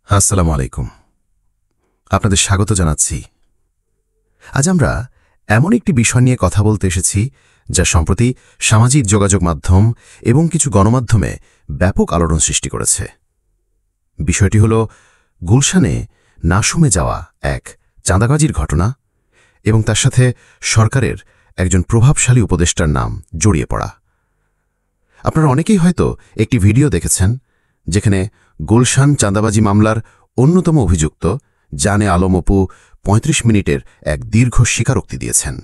আসসালামু আলাইকুম। আপনাদের স্বাগত জানাচ্ছি। আজ আমরা এমন একটি বিষয় নিয়ে কথা বলতে এসেছি যা সম্প্রতি সামাজিক যোগাযোগ মাধ্যম এবং কিছু গণমাধ্যমে ব্যাপক আলোড়ন সৃষ্টি করেছে। বিষয়টি হল গুলশানে নাশুমে যাওয়া এক চাঁদাবাজির ঘটনা এবং তার সাথে সরকারের একজন প্রভাবশালী উপদেষ্টার নাম জড়িয়ে পড়া। আপনারা অনেকেই হয়তো একটি ভিডিও দেখেছেন যেখানে গুলশান চাঁদাবাজি মামলার অন্যতম অভিযুক্ত জানে আলম অপু ৩৫ মিনিটের এক দীর্ঘ স্বীকারোক্তি দিয়েছেন।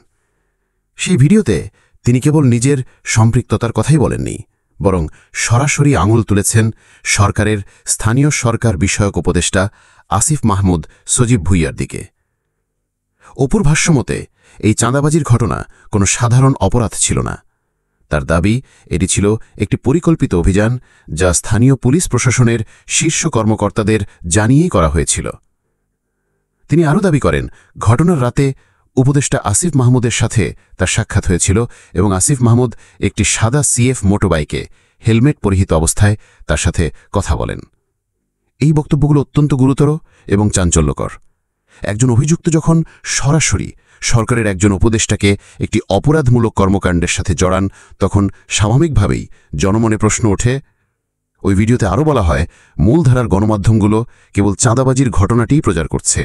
সেই ভিডিওতে তিনি কেবল নিজের সম্পৃক্ততার কথাই বলেননি, বরং সরাসরি আঙুল তুলেছেন সরকারের স্থানীয় সরকার বিষয়ক উপদেষ্টা আসিফ মাহমুদ সজীব ভুইয়ার দিকে। অপুর ভাষ্যমতে এই চাঁদাবাজির ঘটনা কোনো সাধারণ অপরাধ ছিল না। তার দাবি এটি ছিল একটি পরিকল্পিত অভিযান যা স্থানীয় পুলিশ প্রশাসনের শীর্ষ কর্মকর্তাদের জানিয়েই করা হয়েছিল। তিনি আরও দাবি করেন, ঘটনার রাতে উপদেষ্টা আসিফ মাহমুদের সাথে তার সাক্ষাৎ হয়েছিল এবং আসিফ মাহমুদ একটি সাদা সিএফ মোটরবাইকে হেলমেট পরিহিত অবস্থায় তার সাথে কথা বলেন। এই বক্তব্যগুলো অত্যন্ত গুরুতর এবং চাঞ্চল্যকর। একজন অভিযুক্ত যখন সরাসরি সরকারের একজন উপদেষ্টাকে একটি অপরাধমূলক কর্মকাণ্ডের সাথে জড়ান, তখন স্বাভাবিকভাবেই জনমনে প্রশ্ন ওঠে। ওই ভিডিওতে আরও বলা হয়, মূলধারার গণমাধ্যমগুলো কেবল চাঁদাবাজির ঘটনাটিই প্রচার করছে,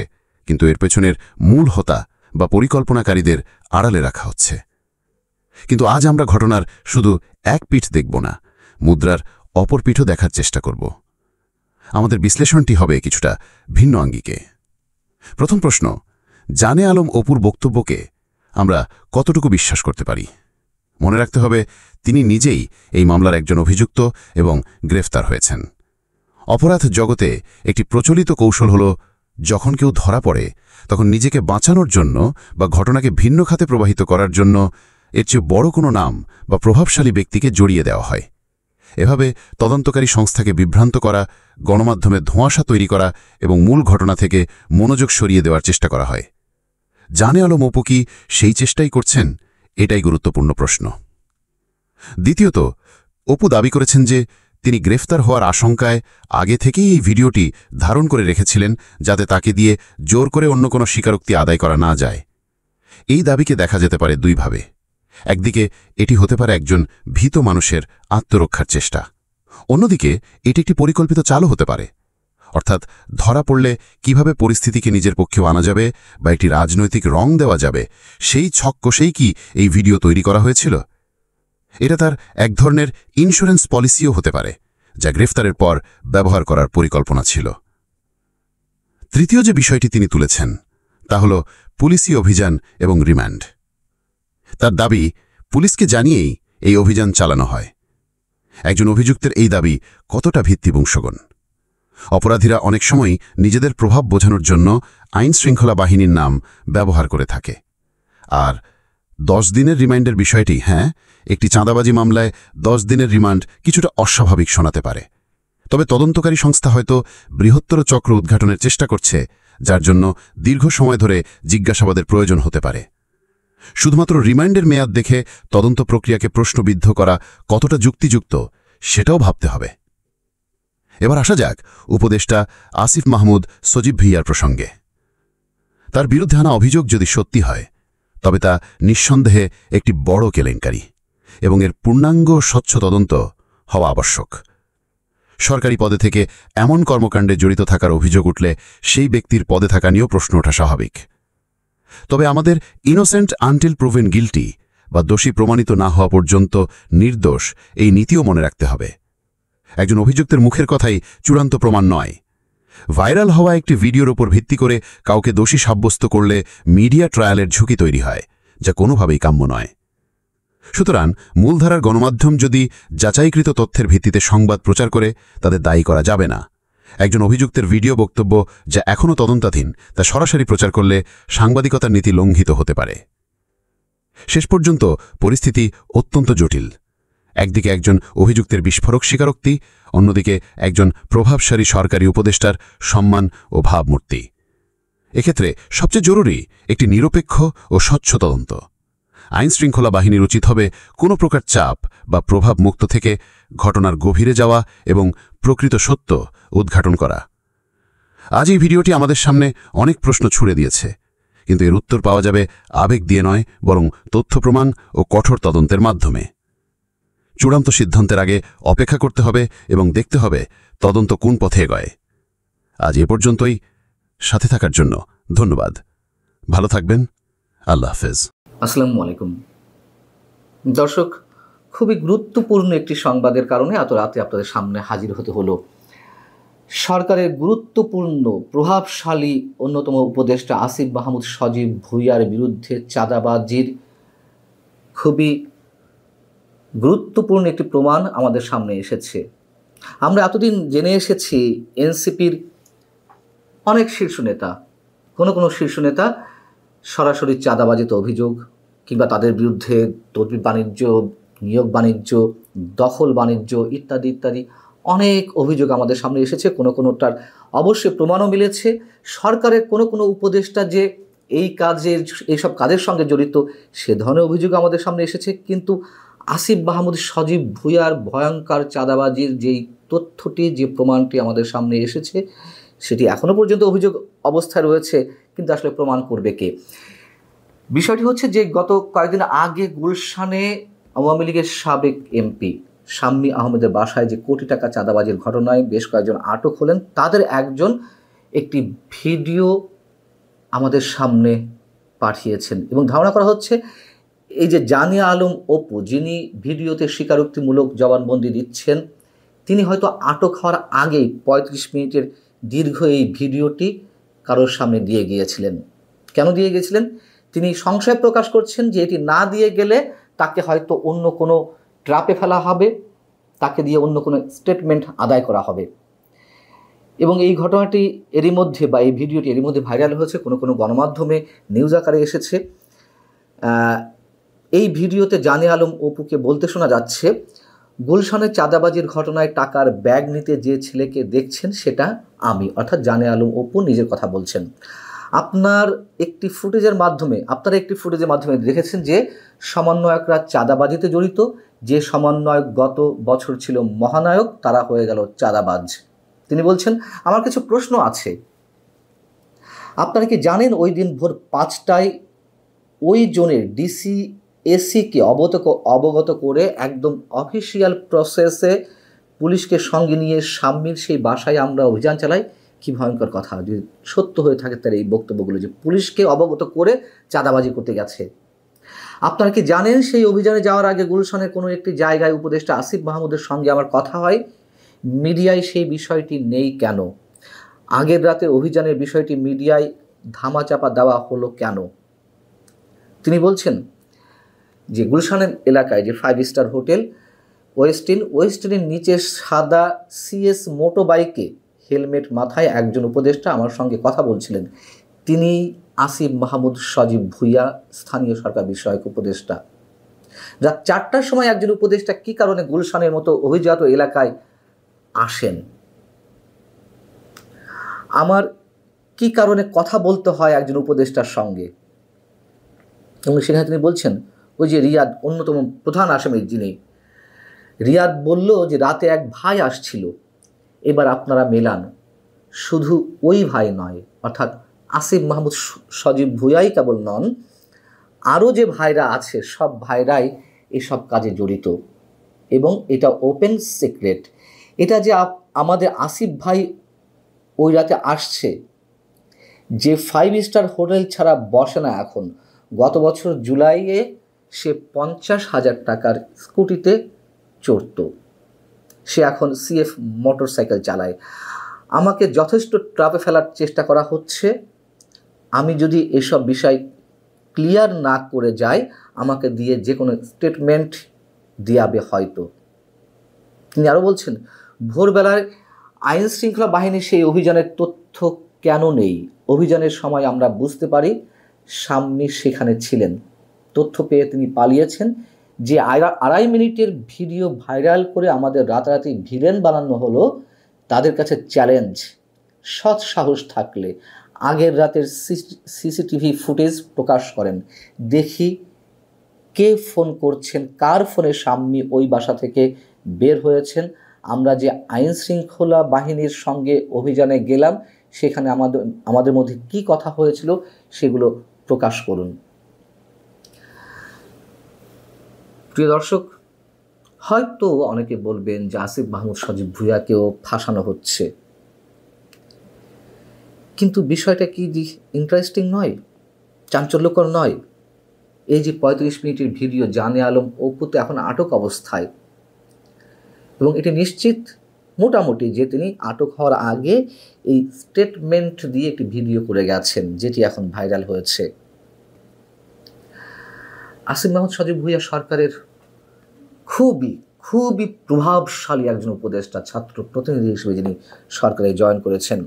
কিন্তু এর পেছনের মূল হোতা বা পরিকল্পনাকারীদের আড়ালে রাখা হচ্ছে। কিন্তু আজ আমরা ঘটনার শুধু এক পিঠ দেখব না, মুদ্রার অপর পিঠও দেখার চেষ্টা করব। আমাদের বিশ্লেষণটি হবে কিছুটা ভিন্ন আঙ্গিকে। প্রথম প্রশ্ন, জানে আলম অপুর বক্তব্যকে আমরা কতটুকু বিশ্বাস করতে পারি? মনে রাখতে হবে, তিনি নিজেই এই মামলার একজন অভিযুক্ত এবং গ্রেফতার হয়েছেন। অপরাধ জগতে একটি প্রচলিত কৌশল হল, যখন কেউ ধরা পড়ে তখন নিজেকে বাঁচানোর জন্য বা ঘটনাকে ভিন্ন খাতে প্রবাহিত করার জন্য এর চেয়ে বড় কোনো নাম বা প্রভাবশালী ব্যক্তিকে জড়িয়ে দেওয়া হয়। এভাবে তদন্তকারী সংস্থাকে বিভ্রান্ত করা, গণমাধ্যমে ধোঁয়াশা তৈরি করা এবং মূল ঘটনা থেকে মনোযোগ সরিয়ে দেওয়ার চেষ্টা করা হয়। জানে আলম অপু কি সেই চেষ্টাই করছেন? এটাই গুরুত্বপূর্ণ প্রশ্ন। দ্বিতীয়ত, অপু দাবি করেছেন যে তিনি গ্রেফতার হওয়ার আশঙ্কায় আগে থেকেই এই ভিডিওটি ধারণ করে রেখেছিলেন, যাতে তাকে দিয়ে জোর করে অন্য কোনো স্বীকারোক্তি আদায় করা না যায়। এই দাবিকে দেখা যেতে পারে দুইভাবে। একদিকে এটি হতে পারে একজন ভীত মানুষের আত্মরক্ষার চেষ্টা, অন্যদিকে এটি একটি পরিকল্পিত চালও হতে পারে। অর্থাৎ ধরা পড়লে কিভাবে পরিস্থিতিকে নিজের পক্ষেও আনা যাবে বা একটি রাজনৈতিক রং দেওয়া যাবে, সেই ছক কষেই কি এই ভিডিও তৈরি করা হয়েছিল? এটা তার এক ধরনের ইন্স্যুরেন্স পলিসিও হতে পারে, যা গ্রেফতারের পর ব্যবহার করার পরিকল্পনা ছিল। তৃতীয় যে বিষয়টি তিনি তুলেছেন তা হল পুলিশি অভিযান এবং রিমান্ড। তার দাবি, পুলিশকে জানিয়েই এই অভিযান চালানো হয়। একজন অভিযুক্তের এই দাবি কতটা ভিত্তিবংশগণ? অপরাধীরা অনেক সময় নিজেদের প্রভাব বোঝানোর জন্য আইন শৃঙ্খলা বাহিনীর নাম ব্যবহার করে থাকে। আর 10 দিনের রিমান্ডের বিষয়টি, হ্যাঁ, একটি চাঁদাবাজি মামলায় 10 দিনের রিমান্ড কিছুটা অস্বাভাবিক শোনাতে পারে। তবে তদন্তকারী সংস্থা হয়তো বৃহত্তর চক্র উদ্ঘাটনের চেষ্টা করছে, যার জন্য দীর্ঘ সময় ধরে জিজ্ঞাসাবাদের প্রয়োজন হতে পারে। শুধুমাত্র রিমান্ডের মেয়াদ দেখে তদন্ত প্রক্রিয়াকে প্রশ্নবিদ্ধ করা কতটা যুক্তিযুক্ত, সেটাও ভাবতে হবে। এবার আসা যাক উপদেষ্টা আসিফ মাহমুদ সজীব ভুইয়ার প্রসঙ্গে। তার বিরুদ্ধে আনা অভিযোগ যদি সত্যি হয়, তবে তা নিঃসন্দেহে একটি বড় কেলেঙ্কারি এবং এর পূর্ণাঙ্গ স্বচ্ছ তদন্ত হওয়া আবশ্যক। সরকারি পদে থেকে এমন কর্মকাণ্ডে জড়িত থাকার অভিযোগ উঠলে সেই ব্যক্তির পদে থাকা নিয়েও প্রশ্ন ওঠা স্বাভাবিক। তবে আমাদের ইনোসেন্ট আনটিল প্রুভেন গিল্টি বা দোষী প্রমাণিত না হওয়া পর্যন্ত নির্দোষ, এই নীতিও মনে রাখতে হবে। একজন অভিযুক্তের মুখের কথাই চূড়ান্ত প্রমাণ নয়। ভাইরাল হওয়া একটি ভিডিওর উপর ভিত্তি করে কাউকে দোষী সাব্যস্ত করলে মিডিয়া ট্রায়ালের ঝুঁকি তৈরি হয়, যা কোনোভাবেই কাম্য নয়। সুতরাং মূলধারার গণমাধ্যম যদি যাচাইকৃত তথ্যের ভিত্তিতে সংবাদ প্রচার করে, তাদের দায়ী করা যাবে না। একজন অভিযুক্তের ভিডিও বক্তব্য, যা এখনও তদন্তাধীন, তা সরাসরি প্রচার করলে সাংবাদিকতার নীতি লঙ্ঘিত হতে পারে। শেষ পর্যন্ত পরিস্থিতি অত্যন্ত জটিল। একদিকে একজন অভিযুক্তের বিস্ফোরক স্বীকারোক্তি, অন্যদিকে একজন প্রভাবশালী সরকারি উপদেষ্টার সম্মান ও ভাবমূর্তি। এক্ষেত্রে সবচেয়ে জরুরি একটি নিরপেক্ষ ও স্বচ্ছ তদন্ত। আইনশৃঙ্খলা বাহিনীর উচিত হবে কোনো প্রকার চাপ বা প্রভাব মুক্ত থেকে ঘটনার গভীরে যাওয়া এবং প্রকৃত সত্য উদ্ঘাটন করা। আজ এই ভিডিওটি আমাদের সামনে অনেক প্রশ্ন ছুড়ে দিয়েছে, কিন্তু এর উত্তর পাওয়া যাবে আবেগ দিয়ে নয়, বরং তথ্য প্রমাণ ও কঠোর তদন্তের মাধ্যমে। চূড়ান্ত সিদ্ধান্তের আগে অপেক্ষা করতে হবে এবং দেখতে হবে তদন্ত কোন পথে এগোয়। আজ এ পর্যন্তই। সাথে থাকার জন্য ধন্যবাদ। ভালো থাকবেন। আল্লাহ হাফেজ। আসসালামু আলাইকুম দর্শক, খুবই গুরুত্বপূর্ণ একটি সংবাদের কারণে এত রাতে আপনাদের সামনে হাজির হতে হলো। সরকারের গুরুত্বপূর্ণ প্রভাবশালী অন্যতম উপদেষ্টা আসিফ মাহমুদ সজীব ভুঁইয়ার বিরুদ্ধে চাঁদাবাজির খুবই গুরুত্বপূর্ণ একটি প্রমাণ আমাদের সামনে এসেছে। আমরা এতদিন জেনে এসেছি এনসিপির অনেক শীর্ষ নেতা, কোনো শীর্ষ নেতা সরাসরি চাঁদাবাজিতে অভিযোগ কিংবা তাদের বিরুদ্ধে তদবির বাণিজ্য, নিয়োগ বাণিজ্য, দখল বাণিজ্য ইত্যাদি ইত্যাদি অনেক অভিযোগ আমাদের সামনে এসেছে। কোনোটার অবশ্যই প্রমাণও মিলেছে। সরকারের কোনো উপদেষ্টা যে এইসব কাজের সঙ্গে জড়িত সে ধরনের অভিযোগ আমাদের সামনে এসেছে। কিন্তু আসিফ মাহমুদ সজীব ভুঁইয়ার ভয়ঙ্কর চাঁদাবাজির যেই তথ্যটি, যে প্রমাণটি আমাদের সামনে এসেছে, সেটি এখনও পর্যন্ত অভিযোগ অবস্থায় রয়েছে, কিন্তু আসলে প্রমাণ করবে কে? বিষয়টি হচ্ছে যে গত কয়েকদিন আগে গুলশানে আওয়ামী লীগের সাবেক এমপি শাম্মী আহমেদের বাসায় যে কোটি টাকা চাঁদাবাজির ঘটনায় বেশ কয়েকজন আটক হলেন, তাদের একজন একটি ভিডিও আমাদের সামনে পাঠিয়েছেন এবং ধারণা করা হচ্ছে এই যে জানিয়া আলম অপু, যিনি ভিডিওতে স্বীকারোক্তিমূলক জবানবন্দি দিচ্ছেন, তিনি হয়তো আটক হওয়ার আগেই 35 মিনিটের দীর্ঘ এই ভিডিওটি কারোর সামনে দিয়ে গিয়েছিলেন। কেন দিয়ে গিয়েছিলেন? তিনি সংশয় প্রকাশ করছেন যে এটি না দিয়ে গেলে তাকে হয়তো অন্য কোনো ট্র্যাপে ফেলা হবে, তাকে দিয়ে অন্য কোনো স্টেটমেন্ট আদায় করা হবে। এবং এই ঘটনাটি এরই মধ্যে, বা এই ভিডিওটি এরই মধ্যে ভাইরাল হয়েছে, কোনো গণমাধ্যমে নিউজ আকারে এসেছে। এই ভিডিওতে জানিয়া আলম অপুকে বলতে শোনা যাচ্ছে, গুলশানের চাঁদাবাজির ঘটনায় টাকার ব্যাগ নিতে যে ছেলেকে দেখছেন সেটা আমি, অর্থাৎ জানিয়া আলম অপু নিজের কথা বলছেন। আপনারা একটি ফুটেজের মাধ্যমে দেখেছেন যে সমন্বয়করা চাঁদাবাজিতে জড়িত। যে সমন্বয়ক গত বছর ছিল মহানায়ক, তারা হয়ে গেল চাঁদাবাজ। তিনি বলছেন, আমার কিছু প্রশ্ন আছে। আপনারা কি জানেন ওই দিন ভোর 5টায় ওই জোনের ডিসি এসিকে অবগত করে একদম অফিসিয়াল প্রসেসে পুলিশকে সঙ্গে নিয়ে শাম্মীর সেই বাসায় আমরা অভিযান চালাই? কি ভয়ঙ্কর কথা যদি সত্য হয়ে থাকে তার এই বক্তব্যগুলো, যে পুলিশকে অবগত করে চাঁদাবাজি করতে গেছে। আপনারা কি জানেন সেই অভিযানে যাওয়ার আগে গুলশানের কোনো একটি জায়গায় উপদেষ্টা আসিফ মাহমুদের সঙ্গে আমার কথা হয়? মিডিয়ায় সেই বিষয়টি নেই কেন? আগের রাতে অভিযানের বিষয়টি মিডিয়ায় ধামাচাপা দেওয়া হলো কেন? তিনি বলছেন যে গুলশানের এলাকায় যে 5 স্টার হোটেল ওয়েস্টিনের নিচে সাদা সিএস মোটো বাইকে হেলমেট মাথায় একজন উপদেষ্টা আমার সঙ্গে কথা বলছিলেন। তিনি আসিফ মাহমুদ সজীব ভুঁইয়া, স্থানীয় সরকার বিষয়ক উপদেষ্টা। রাত 4টার সময় একজন উপদেষ্টা কি কারণে গুলশানের মতো অভিজাত এলাকায় আসেন? আমার কি কারণে কথা বলতে হয় একজন উপদেষ্টার সঙ্গে? এবং সেখানে তিনি বলছেন, ওই যে রিয়াদ, অন্যতম প্রধান আসামি যিনি, রিয়াদ বলল যে রাতে এক ভাই আসছিল, এবার আপনারা মেলান। শুধু ওই ভাই নয়, অর্থাৎ আসিফ মাহমুদ সজীব ভুঁইয়াই কেবল নন, আরও যে ভাইরা আছে সব ভাইরাই এসব কাজে জড়িত এবং এটা ওপেন সিক্রেট। এটা যে আমাদের আসিফ ভাই ওই রাতে আসছে, যে 5 স্টার হোটেল ছাড়া বসে না এখন। গত বছর জুলাইয়ে সে 50,000 টাকার স্কুটিতে চড়ত, সে এখন সিএফ মোটরসাইকেল চালায়। আমাকে যথেষ্ট ট্রাপে ফেলার চেষ্টা করা হচ্ছে। আমি যদি এসব বিষয় ক্লিয়ার না করে যাই, আমাকে দিয়ে যে কোনো স্টেটমেন্ট দিয়াবে হয়তো। তিনি আরও বলছেন, ভোরবেলায় আইন শৃঙ্খলা বাহিনীর সেই অভিযানের তথ্য কেন নেই? অভিযানের সময় আমরা বুঝতে পারি শাম্মী সেখানে ছিলেন। তথ্য পেয়ে তিনি পালিয়েছেন। যে 2.5 মিনিটের ভিডিও ভাইরাল করে আমাদের রাতারাতি ভিলেন বানানো হলো, তাদের কাছে চ্যালেঞ্জ, সৎ সাহস থাকলে আগের রাতের সিসিটিভি ফুটেজ প্রকাশ করেন, দেখি কে ফোন করছেন, কার ফোনে শাম্মী ওই বাসা থেকে বের হয়েছেন। আমরা যে আইন শৃঙ্খলা বাহিনীর সঙ্গে অভিযানে গেলাম সেখানে আমাদের মধ্যে কি কথা হয়েছিল সেগুলো প্রকাশ করুন। প্রিয় দর্শক, হয়তো অনেকে বলবেন যে আসিফ মাহমুদ সজীব ভুঁইয়াকেও ফাঁসানো হচ্ছে, কিন্তু বিষয়টা কি ইন্টারেস্টিং নয়, চাঞ্চল্যকর নয়? এই যে 35 মিনিটের ভিডিও, জানে আলম অপু তো এখন আটক অবস্থায়, এবং এটি নিশ্চিত মোটামুটি যে তিনি আটক হওয়ার আগে এই স্টেটমেন্ট দিয়ে একটি ভিডিও করে গেছেন, যেটি এখন ভাইরাল হয়েছে। আসিফ মাহমুদ সজীব ভুঁইয়া সরকারের খুবই খুবই প্রভাবশালী একজন উপদেষ্টা, ছাত্র প্রতিনিধি হিসেবে যিনি সরকারে জয়েন করেছেন।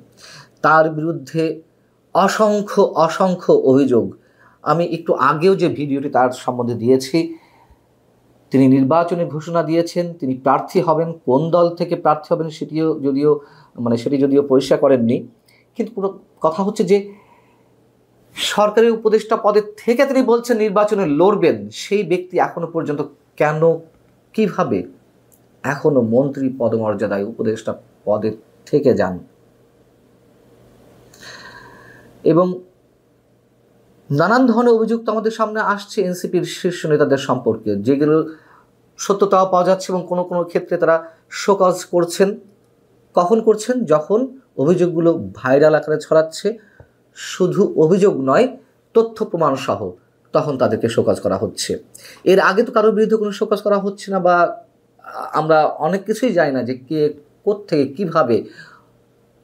তার বিরুদ্ধে অসংখ্য অসংখ্য অভিযোগ। আমি একটু আগেও যে ভিডিওটি তার সম্বন্ধে দিয়েছি, তিনি নির্বাচনে ঘোষণা দিয়েছেন তিনি প্রার্থী হবেন, কোন দল থেকে প্রার্থী হবেন সেটি যদিও পরিষ্কার করেননি, কিন্তু পুরো কথা হচ্ছে যে সরকারি উপদেষ্টা পদের থেকে তিনি বলছেন নির্বাচনে লড়বেন। সেই ব্যক্তি এখনো পর্যন্ত কেন, কিভাবে এখনো মন্ত্রী পদমর্যাদায় উপদেষ্টা পদে থেকে যান? এবং নানান ধরনের অভিযোগ তো আমাদের সামনে আসছে এনসিপির শীর্ষ নেতাদের সম্পর্কে, যেগুলো সত্যতাও পাওয়া যাচ্ছে, এবং কোনো কোনো ক্ষেত্রে তারা শোকজ করছেন। কখন করছেন? যখন অভিযোগগুলো ভাইরাল আকারে ছড়াচ্ছে, শুধু অভিযোগ নয়, তথ্য প্রমাণ সহ, তখন তাদেরকে শোকজ করা হচ্ছে। এর আগে তো কারোর বিরুদ্ধে কোনো শোকজ করা হচ্ছে না, বা আমরা অনেক কিছুই জানি না যে কে কোত্থেকে কীভাবে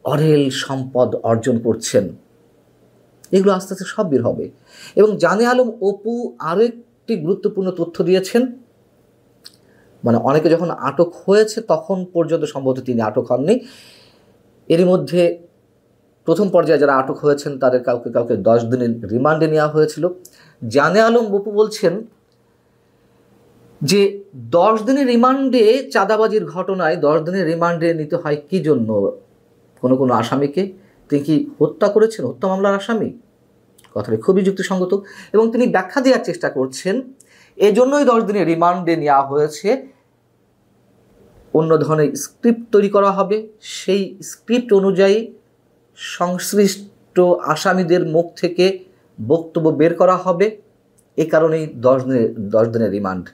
অঢেল সম্পদ অর্জন করছেন। এগুলো আস্তে আস্তে সব বের হবে। এবং জানে আলম অপু আরও একটি গুরুত্বপূর্ণ তথ্য দিয়েছেন, মানে অনেকে যখন আটক হয়েছে তখন পর্যন্ত সম্ভবত তিনি আটক হননি। এর মধ্যে প্রথম পর্যায়ে যারা আটক হয়েছেন তাদের কাউকে 10 দিনের রিমান্ডে নেওয়া হয়েছিল। জানে আলম অপু বলছেন যে 10 দিনের রিমান্ডে, চাঁদাবাজির ঘটনায় 10 দিনের রিমান্ডে নিতে হয় কি জন্য? কোনো আসামিকে তিনি কি হত্যা করেছেন, হত্যা মামলার আসামি? কথাটি খুবই যুক্তিসঙ্গত, এবং তিনি ব্যাখ্যা দেওয়ার চেষ্টা করছেন এজন্যই 10 দিনের রিমান্ডে নেওয়া হয়েছে। অন্য ধরনের স্ক্রিপ্ট তৈরি করা হবে, সেই স্ক্রিপ্ট অনুযায়ী সংশ্লিষ্ট আসামিদের মুখ থেকে বক্তব্য বের করা হবে। এ কারণেই 10 দিনের রিমান্ড।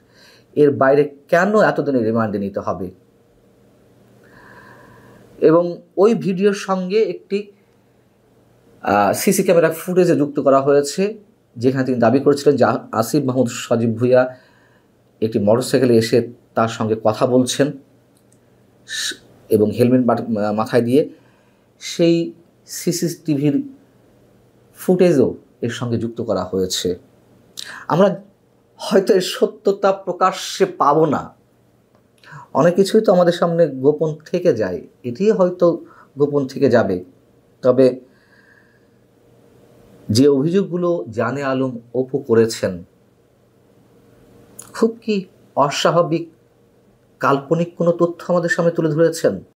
এর বাইরে কেন এত দিনের রিমান্ডে নিতে হবে? এবং ওই ভিডিওর সঙ্গে একটি সিসি ক্যামেরা ফুটেজে যুক্ত করা হয়েছে, যেখানে তিনি দাবি করেছিলেন যে আসিফ মাহমুদ সজীব ভুঁইয়া একটি মোটরসাইকেলে এসে তার সঙ্গে কথা বলছেন এবং হেলমেট মাথায় দিয়ে। সেই সিসিটিভির ফুটেজও এর সঙ্গে যুক্ত করা হয়েছে। আমরা হয়তো এর সত্যতা প্রকাশ্যে পাবো না, অনেক কিছুই তো আমাদের সামনে গোপন থেকে যায়, এটি হয়তো গোপন থেকে যাবে। তবে যে অভিযোগগুলো জানে আলম অপু করেছেন, খুব কি অস্বাভাবিক কাল্পনিক কোনো তথ্য আমাদের সামনে তুলে ধরেছেন?